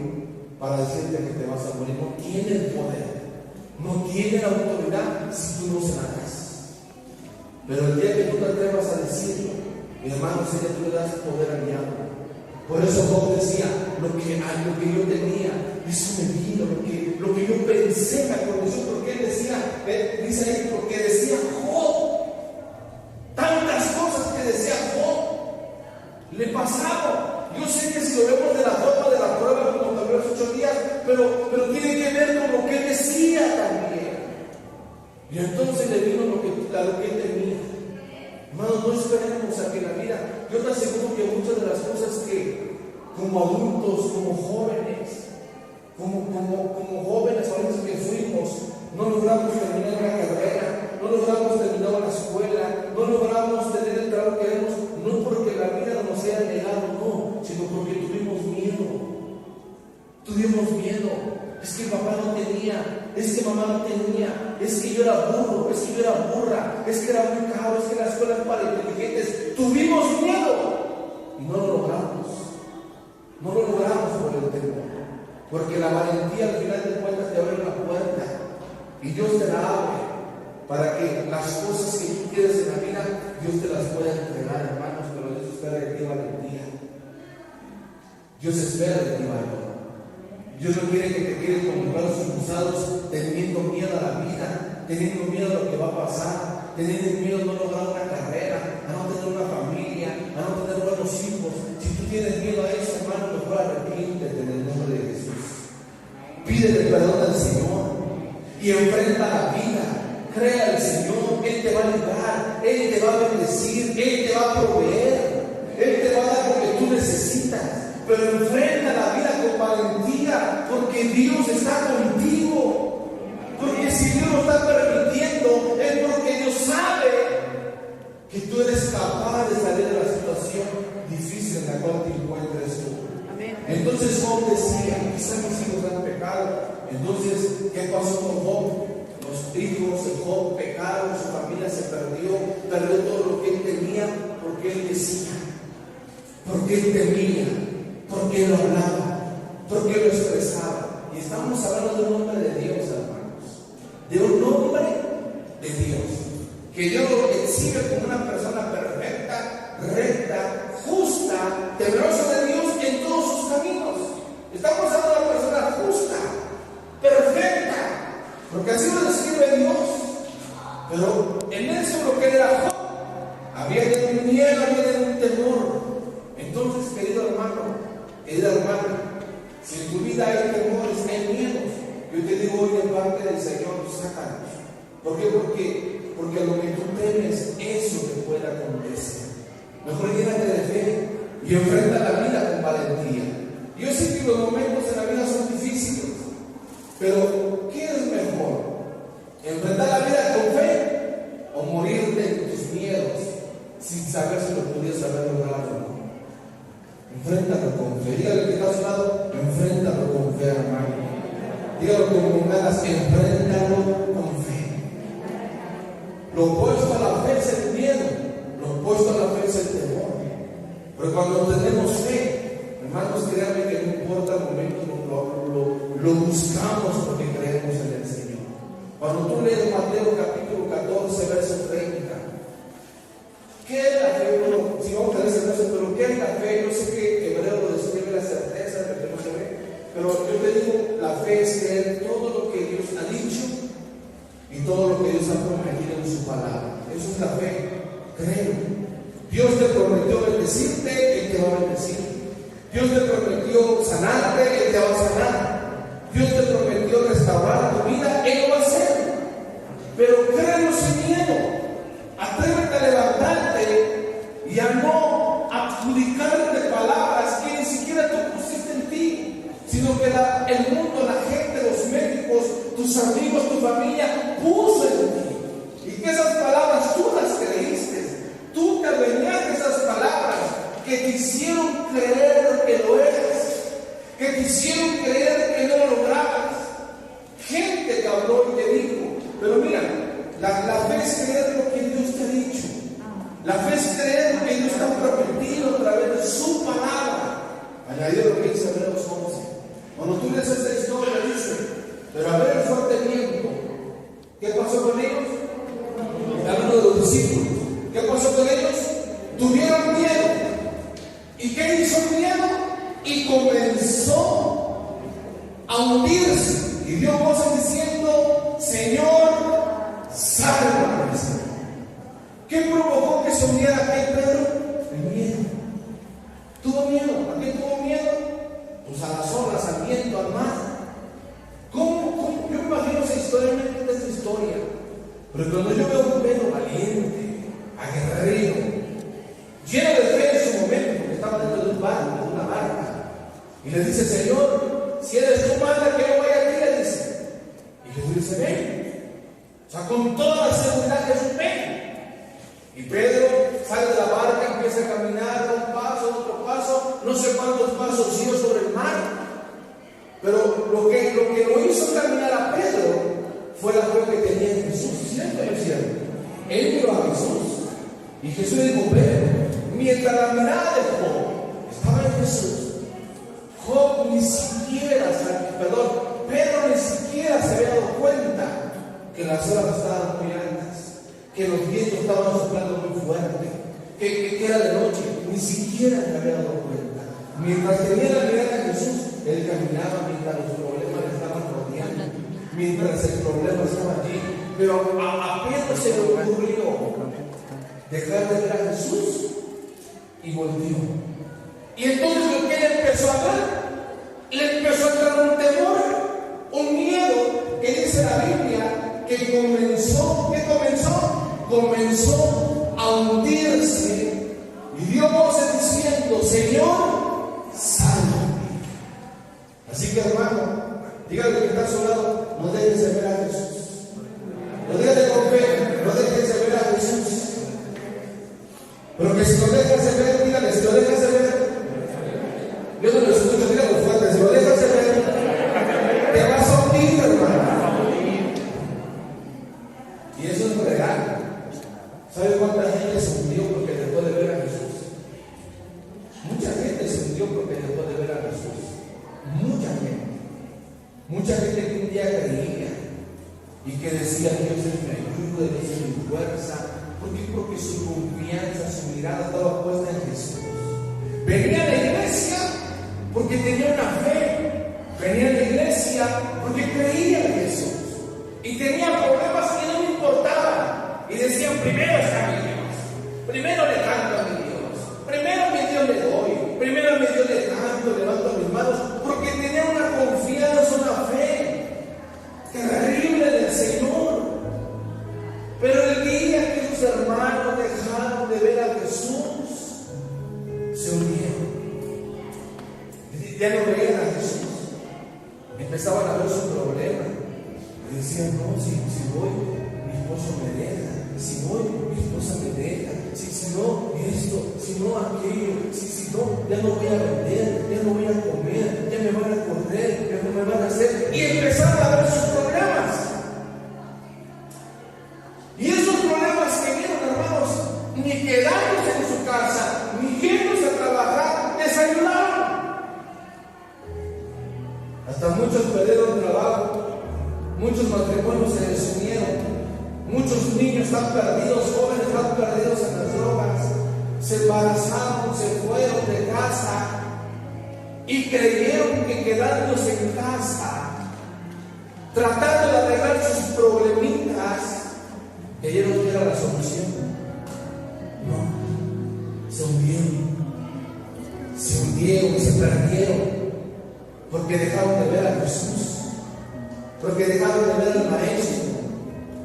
para decirte que te vas a morir. No tiene el poder, no tiene la autoridad si tú no se la das. Pero el día que tú te atrevas a decirlo, mi hermano, si tú le das poder al diablo. Por eso Job decía, lo que yo tenía, eso me vino, lo que yo pensé me aconteció, porque él decía, dice ahí, porque decía Job, tantas cosas que decía Job, le pasaron. Yo sé que si lo vemos de la forma de la prueba, como también los 8 días, pero tiene que ver con lo que él decía también. Y entonces le vino lo que él tenía. Hermanos, no esperemos a que la vida. Yo te aseguro que muchas de las cosas que, como adultos, como jóvenes, ahorita que fuimos, no logramos terminar la carrera, no logramos terminar la escuela, no logramos tener el trabajo que queremos, no porque la vida nos haya negado, no, sino porque tuvimos miedo. Tuvimos miedo. Es que papá no tenía, es que mamá no tenía, es que yo era burro, es que yo era burra, es que era muy caro, es que la escuela es para inteligentes. Tuvimos miedo y no lo logramos. No lo logramos por el temor. Porque la valentía al final de cuentas te abre una puerta y Dios te la abre para que las cosas que tú quieres en la vida, Dios te las pueda entregar, hermanos. Pero Dios espera de ti valentía. Dios espera de ti valor. Dios no quiere que te quedes con los brazos cruzados, teniendo miedo a la vida, teniendo miedo a lo que va a pasar, teniendo miedo a no lograr una carrera, a no tener una familia, a no tener buenos hijos. Si tú tienes miedo a eso, hermano, mejor arrepiéntete en el nombre de Jesús. Pídele perdón al Señor y enfrenta la vida. Crea al Señor, Él te va a librar, Él te va a bendecir, Él te va a proveer, Él te va a dar lo que tú necesitas. Pero enfrenta la vida con valentía, porque Dios está contigo. Porque si Dios lo está permitiendo, es porque Dios sabe que tú eres capaz de salir de la situación difícil en la cual te encuentres tú. Amén. Entonces Job decía, quizás mis hijos han pecado. Entonces, ¿qué pasó con Job? Los hijos de Job pecaron, su familia se perdió todo lo que él tenía, porque él decía, porque él temía, porque él lo hablaba, porque él lo expresaba. Y estamos hablando de un hombre de Dios, hermanos, de un hombre de Dios, que Dios lo exhibe como una persona perfecta, recta, justa, temerosa de Dios en todos sus caminos. Estamos hablando de una persona justa, perfecta, porque así lo describe Dios. Pero en eso lo que era Job, había de un miedo, había de un temor. Entonces, querido hermano, querida hermana, si en tu vida hay temores, hay miedos, yo te digo hoy de parte del Señor, sácalos. ¿Por qué? Porque a lo que tú temes, eso te puede acontecer. Mejor llénate de fe y enfrenta la vida con valentía. Yo sé que los momentos en la vida son difíciles, pero ¿qué es mejor? ¿Enfrentar la vida con fe o morirte en tus miedos sin saber si lo podías haber logrado o no? Enfréntalo con fe. Dígale que está a su lado, enfréntalo con fe, hermano. Dígalo con ganas, enfréntalo con fe. Lo opuesto a la fe es el miedo, lo opuesto a la fe es el temor. Pero cuando tenemos fe, hermanos, créanme que no importa el momento, lo buscamos porque creemos en el Señor. Cuando tú lees Mateo capítulo 14, verso 30, ¿qué es la fe? Bueno, si vamos a leer ese verso, pero ¿qué es la fe? Yo sé que Hebreo lo describe la fe es creer todo lo que Dios ha dicho y todo lo que Dios ha prometido en su palabra. Eso es la fe, creo. Dios te prometió bendecirte, Él te va a bendecir. Dios te prometió sanarte, Él te va a sanar. Dios te prometió restaurar tu vida, Él lo va a hacer. Pero créelo sin miedo. Atrévete a levantarte y a no adjudicarte palabras que ni siquiera tú pusiste en ti, sino que el mundo, la gente, los médicos, tus amigos, tu familia puso en ti. Y que esas palabras tú las creíste. Tú te venías de esas palabras que te hicieron creer que lo eres, que te hicieron creer que no lo lograbas. Gente que habló y te dijo, pero mira, la fe es creer lo que Dios te ha dicho. La fe es creer lo que Dios te ha prometido a través de su palabra. Añadió lo que dice Hebreos 11. Cuando tú lees esta historia, dice, pero a ver el fuerte viento, ¿qué pasó con ellos? Hablando de los discípulos, ¿qué pasó con ellos? Tuvieron miedo. ¿Y qué hizo el miedo? Y comenzó a hundirse. Y dio voces diciendo, Señor, sálvame. ¿Qué provocó que se hundiera aquel Pedro? El miedo. ¿Tuvo miedo? ¿A qué tuvo miedo? Pues a las olas, al viento, al mar. ¿Cómo? Yo me imagino esa historia, me entiendo esta historia. Pero cuando yo veo un Pedro valiente, aguerrido, lleno de fe en su momento, porque estaba dentro de un barco, de una barca, y le dice, Señor, si eres tú, manda que yo vaya aquí, le dice. Y Jesús dice, ven. O sea, con toda la seguridad Jesús ven. Y Pedro sale de la barca, empieza a caminar un paso, otro paso, no sé cuántos pasos dio sobre el mar. Pero lo que lo hizo caminar a Pedro fue la fe que tenía en Jesús. ¿Cierto o no es cierto? Él miró a Jesús. Y Jesús le dijo, Pedro, mientras la mirada de Job estaba en Jesús, Job ni siquiera, Pedro ni siquiera se había dado cuenta que las olas estaban muy altas, que los vientos estaban soplando muy fuerte, que era de noche, ni siquiera se había dado cuenta. Mientras tenía la mirada de Jesús, él caminaba mientras los problemas le estaban rodeando, mientras el problema estaba allí. Pero a Pedro se le ocurrió dejar de ver a Jesús y volvió. Y entonces lo que él empezó a ver, le empezó a entrar un temor, un miedo, que dice la Biblia, que comenzó a hundirse y dio voces diciendo, Señor, sálvame. Así que hermano, dígale que está a su lado, no dejes de ver a Jesús. No dígale con fe, no dejes de ver a Jesús. Pero que si lo dejas de ver, dígale, si lo dejas de ver, yo no lo escucho, dígalo fuerte, si lo dejas de ver, te vas a hundir, hermano. Y eso es real. ¿Sabe cuánta gente se hundió porque dejó de ver a Jesús? Mucha gente se hundió porque dejó de ver a Jesús. Mucha gente. Mucha gente que un día creía y que decía, Dios es mi ayuda, Dios es mi fuerza. ¿Por qué? Porque su confianza, su mirada estaba puesta en Jesús. Venía a la iglesia porque tenía una fe. Venía a la iglesia porque creía en Jesús. Y tenía problemas que no le importaban. Y decían, primero está mi Dios. Primero le canto a mi Dios. Primero a mi Dios le doy. Primero a mi Dios le canto, levanto mis manos. Porque tenía una confianza, una fe terrible del Señor. Pero el día que sus hermanos dejaron de ver a Jesús, se unieron. Ya no veían a Jesús. Empezaban a ver su problema. Y decían, no, si voy, mi esposo me deja. Si voy, mi esposa me deja. Si no, esto, si no, aquello. Si no, ya no voy a vender, ya no voy a comer, ya me van a correr, ya no me van a hacer. Y empezaron a ver sus problemas. Y esos problemas que vieron, hermanos, ni quedándose en su casa, ni yéndose a trabajar, les ayudaron. Hasta muchos perdieron trabajo, muchos matrimonios se desunieron, muchos niños están perdidos, jóvenes están perdidos en las drogas, se embarazaron, se fueron de casa y creyeron que quedándose en casa tratando de arreglar sus problemitas, creyeron que era la solución. No, se hundieron y se perdieron, porque dejaron de ver a Jesús, porque dejaron de ver al Maestro,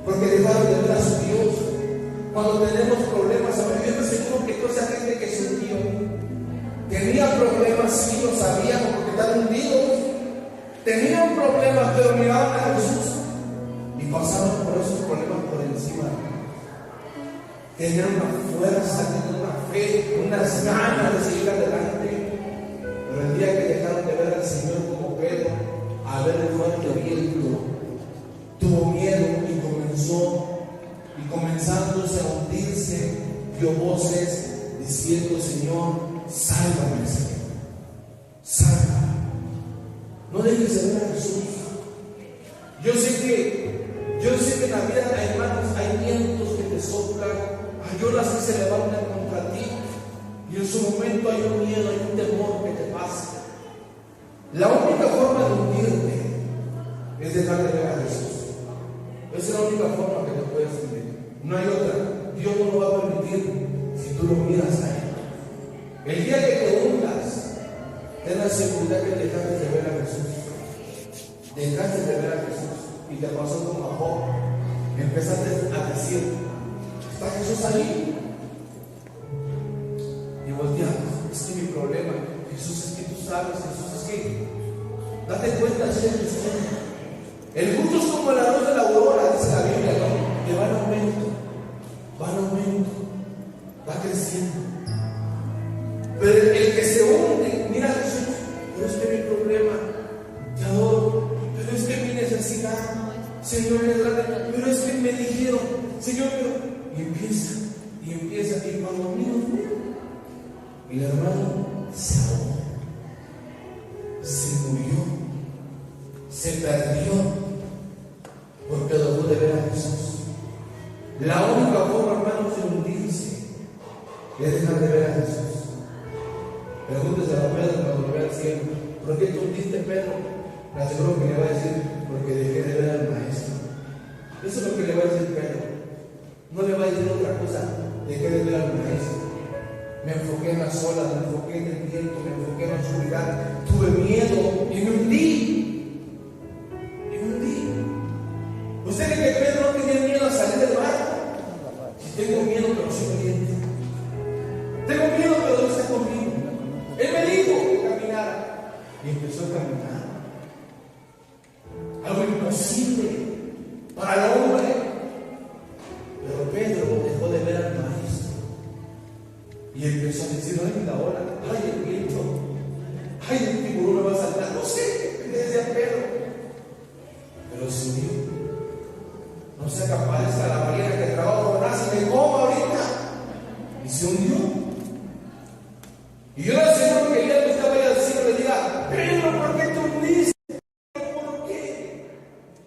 porque dejaron de ver a su Dios. Cuando tenemos problemas, yo me seguro que toda esa gente que se hundió tenía problemas, sí lo sabíamos, porque estaban hundidos, tenían problemas, pero miraban a Jesús y pasaron por esos problemas por encima. Tenían una fuerza, tenían una fe, unas ganas de seguir adelante. Pero el día que dejaron de ver al Señor como Pedro, a ver el fuerte viento, tuvo miedo y comenzándose a hundirse, dio voces diciendo: Señor, sálvame, Señor, sálvame. No dejes de ver a Jesús. Yo sé que en la vida, hermanos, hay vientos que te soplan, hay olas que se levantan contra ti, y en su momento hay un miedo, hay un temor que te pasa. La única forma de hundirte es dejar de ver a Jesús. Esa es la única forma que te puedes hundir. No hay otra. Dios no lo va a permitir si tú lo miras a Él. El día que te hundas, ten la seguridad que dejaste de ver a Jesús. Dejaste de ver a Jesús. Y te pasó como a Job. Empezaste a decir: ¿está Jesús ahí? Y volteamos: es que mi problema, Jesús, es que tú sabes, Jesús, es que date cuenta, si eres cristiano. El justo es como la luz de la aurora, dice la Biblia, ¿no? Que va en aumento, va creciendo. Pero el que se hunde, mira a Jesús: pero es que mi problema, te adoro, pero es que mi necesidad, Señor, es grande, pero es que me dijeron, Señor, pero... Y empieza, y cuando miro, y el hermano se ahogó, se murió, se perdió, porque dejó de ver a Jesús. La única forma, hermanos, de hundirse es dejar de ver a Jesús. Pregúntese a Pedro cuando lo vea al cielo: ¿por qué te hundiste, Pedro? Le aseguro que le va a decir: porque dejé de ver al Maestro. Eso es lo que le va a decir Pedro. No le va a decir otra cosa: dejé de ver al Maestro. Me enfoqué en las olas, me enfoqué en el viento, me enfoqué en la oscuridad, tuve miedo y me hundí. ¿Usted cree que Pedro no tenía miedo a salir del mar? Si tengo miedo, pero soy valiente. Tengo miedo, pero Dios está conmigo. Él me dijo que caminara y empezó a caminar. Algo imposible para el hombre. Pero Pedro dejó de ver al Maestro y empezó a decir: ay, la ola, ay, el viento, ay, el tiburón me va a saltar. No sé, le decía Pedro. Pero se unió. No sea capaz de estar la ballena que trabajó con y me coma ahorita. Y se hundió. Y yo le aseguro que el día que usted vaya al cielo le diga: Pedro, ¿por qué te hundiste? ¿Por qué?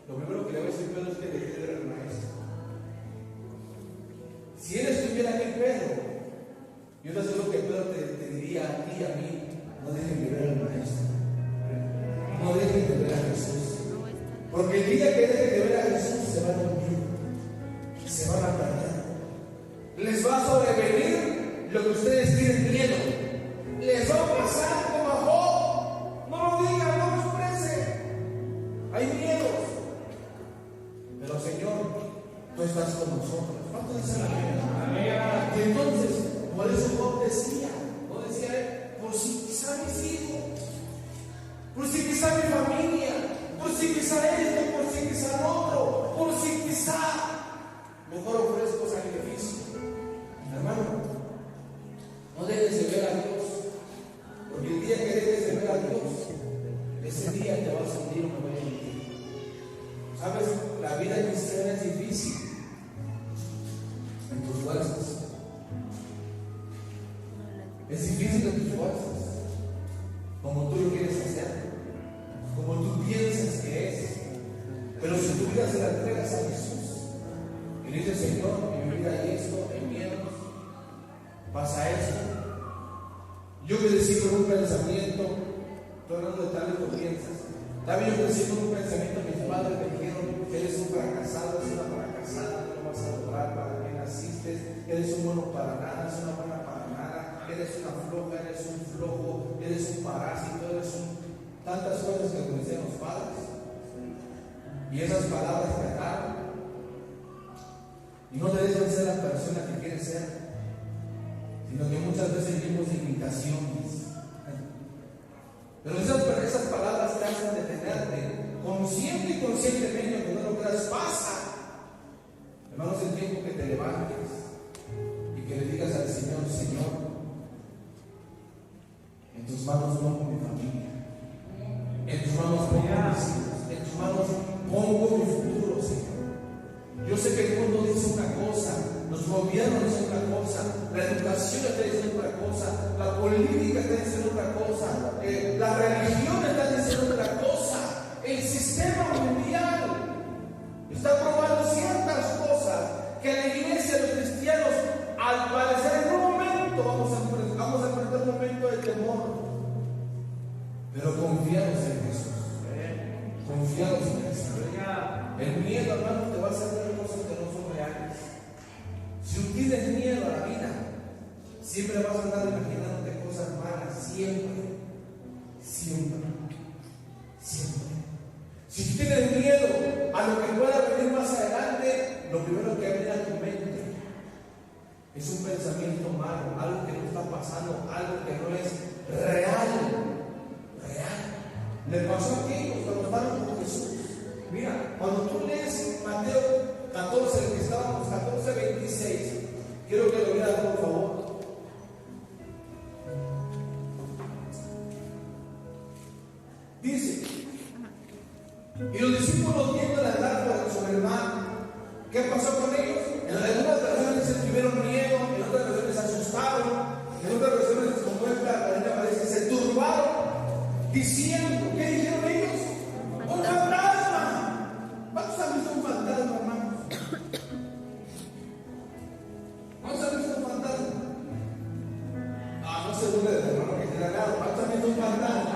Lo primero que le voy a decir a Pedro es que dejé de ver al Maestro. Si él estuviera aquí, Pedro, yo le aseguro que Pedro te diría a ti y a mí: no dejen de ver al Maestro, no dejen de ver a Jesús. Porque el día que dejen de ver a Jesús, se van a hundir, se van a perder. Les va a sobrevenir lo que ustedes tienen miedo. Les va a pasar como a Job. No lo digan, no lo expresen. Hay miedos. Pero Señor, tú estás con nosotros. ¿Cuánto dice la Biblia? Y entonces, por eso Job decía, no decía él: por si quizá mis hijos, por si quizá mi familia, por si quizá esto, por si quizá lo otro, por si quizá, mejor ofrezco sacrificio. Hermano, no dejes de ver a Dios, porque el día que dejes de ver a Dios, ese día te vas a hundir o me voy a hundir. ¿Sabes? La vida cristiana es difícil en tus fuerzas. Es difícil en tus fuerzas, como tú lo quieres hacer, como tú piensas que es. Pero si tu vida se la entregas a Jesús y dices: Señor, en mi vida hay esto, hay miedos, pasa esto, yo me decido en un pensamiento, estoy hablando de tal y lo piensas, Estaba yo creciendo un pensamiento, mis padres me dijeron que eres un fracasado, eres una fracasada, no vas a lograr, para qué naciste, eres un bueno para nada, eres una buena para nada, eres una floja, eres un flojo, eres un parásito, tantas cosas que nos decían los padres. Y esas palabras te ataron. Y no te dejan ser la persona que quieres ser, sino que muchas veces vivimos de imitaciones. Pero esas palabras te hacen detenerte, consciente y conscientemente, aunque no lo creas, pasa. Hermanos, el tiempo que te levantes y que le digas al Señor: Señor, en tus manos pongo mi familia, en tus manos pongo mis hijos, en tus manos pongo mi futuro, Señor. Yo sé que el mundo dice una cosa, los gobiernos dicen una cosa, la educación está diciendo otra cosa, la política está diciendo otra cosa, la religión está diciendo otra cosa, el sistema mundial está probando ciertas cosas que la iglesia, los cristianos, al parecer en un momento vamos a enfrentar un momento de temor, pero confiamos en Jesús. Confiamos en Jesús. El miedo, hermano, te va a hacer ver cosas que no son reales. Si tú tienes miedo a la vida, siempre vas a andar imaginándote cosas malas, siempre. Si tú tienes miedo a lo que pueda venir más adelante, lo primero que viene a tu mente es un pensamiento malo, algo que no está pasando, algo que no es real. Le pasó a aquellos cuando estaban con Jesús. Mira, cuando tú lees Mateo 14, el que estábamos, 14:26, quiero que lo veas, por favor. Dice: y los discípulos viendo la barca sobre el mar, ¿qué pasó con ellos? En algunas versiones tuvieron miedo, en otras versiones se asustaron, en otras versiones, como esta parece, se turbaron, diciendo, ¿qué dijeron ellos? ¡Un fantasma! ¿Cuántos han visto un fantasma, hermanos? ¿Cuántos han visto un fantasma? No se duele del hermano que tiene al lado. ¿Cuántos han visto un fantasma?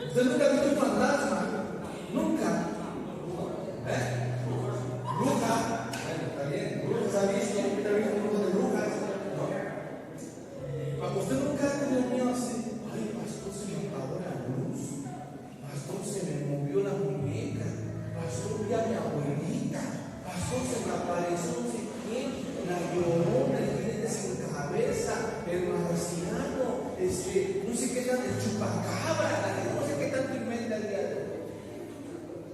¿Usted nunca ha visto un fantasma? Nunca. Bruja. Está bien. Brujas ha visto. ¿Usted ha visto un grupo de brujas? No. Cuando usted nunca ha tenido miedo así, ay, pastor, se me apagó la luz. Pastor, se me movió la muñeca. Pastor, vi a mi abuelita. Pastor, se me apareció no sé quién. La llorona, el jinete sin cabeza, el marciano, no sé qué tal, el chupacabra, no sé qué tanto inventa el día de hoy.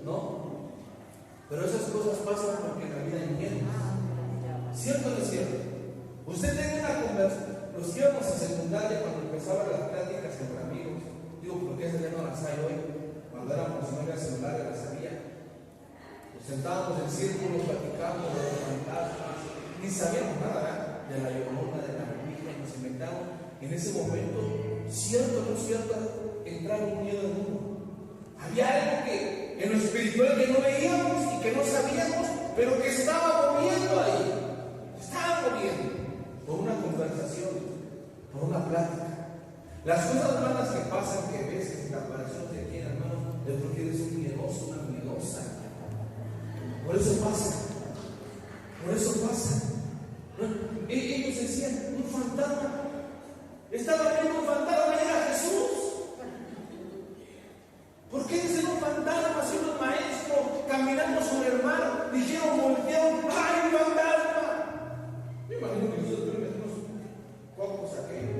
¿No? Pero esas cosas pasan porque en la vida hay miedo. ¿Cierto o no es cierto? Usted tiene una conversación. Los que íbamos a secundaria, cuando empezaban las pláticas entre amigos, digo porque esas ya no las hay hoy, cuando éramos no había celular, las había. Nos sentábamos en círculo, platicábamos de los fantasmas, ni sabíamos nada, ¿verdad? De la llorona, de la Virgen, nos inventamos. En ese momento, cierto o no cierto, entraba un miedo en uno. Había algo que en lo espiritual que no veíamos y que no sabíamos, pero que estaba moviendo ahí. Estaba moviendo. Por una conversación, por una plática. Las cosas malas que pasan, que ves, que te aparecen de aquí, hermano, es porque eres un miedoso, una miedosa. Por eso pasa. Ellos decían, un fantasma. Estaba viendo un fantasma y era Jesús. ¿Por qué dicen un fantasma si los maestros caminando sobre el mar dijeron, voltearon, ¡ay, un fantasma! Me imagino que nosotros metemos pocos aquellos.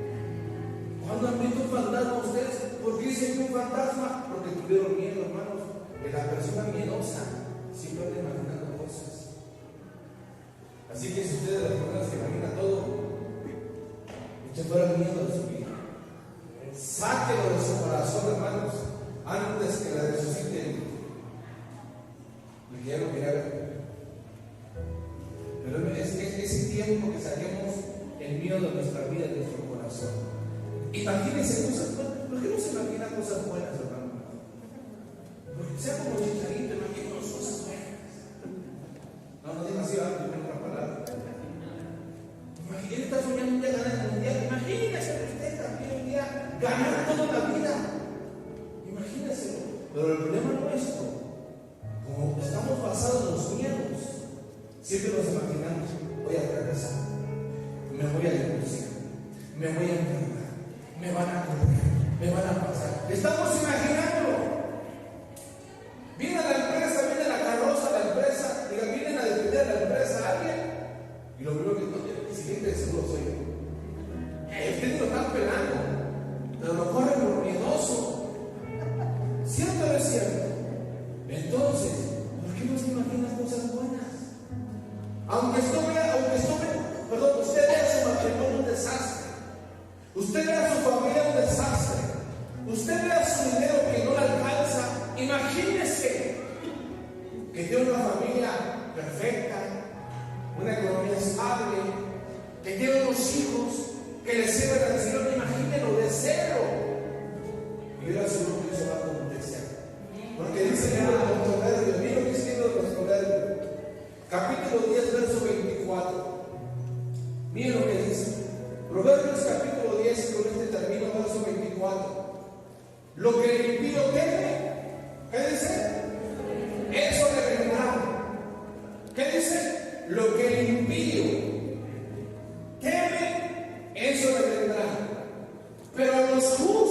¿Cuándo han visto un fantasma ustedes? ¿Por qué dicen que un fantasma? Porque tuvieron miedo, hermanos. De la persona miedosa siempre anda imaginando cosas. Así que si ustedes, las personas que imaginan todo, echen fuera el miedo de su vida. Sáquelo de su corazón, hermanos, antes que la resuciten. Y que ya lo quiera ver. Pero es ese tiempo que saquemos el miedo de nuestra vida, de nuestro corazón. Imagínense cosas buenas. ¿Por qué no se imaginan cosas buenas, hermano? Porque sea como Chicharito, imagínense cosas buenas. No digas así, primero una palabra. Imagínense estar soñando un día ganar el mundial. Imagínense usted también un día ganar toda la vida. me voy a enfermar, me van a correr, me van a pasar. Estamos imaginando. Viene a la empresa, viene a la carroza, a la empresa, vienen a defender a la empresa a alguien, y lo primero que el siguiente de seguro soy yo. El cliente lo están pelando, pero lo corre por miedoso. ¿Cierto o no es cierto? Entonces, ¿por qué no se imaginan cosas buenas? Usted vea su matrimonio un desastre, usted vea su familia un desastre, usted vea su dinero que no le alcanza. Imagínese que tiene una familia perfecta, una economía estable, que tiene unos hijos que le sirven al Señor. Imagínenlo de cero. Y yo le aseguro que eso va a acontecer. Porque dice el libro de los Proverbios, mira lo que dice el libro de los Proverbios, capítulo 10, verso 24. Miren lo que dice. Proverbios capítulo 10, y con este termino, verso 24. Lo que el impío teme, ¿qué dice? Eso le vendrá. ¿Qué dice? Lo que el impío teme, eso le vendrá. Pero a los justos,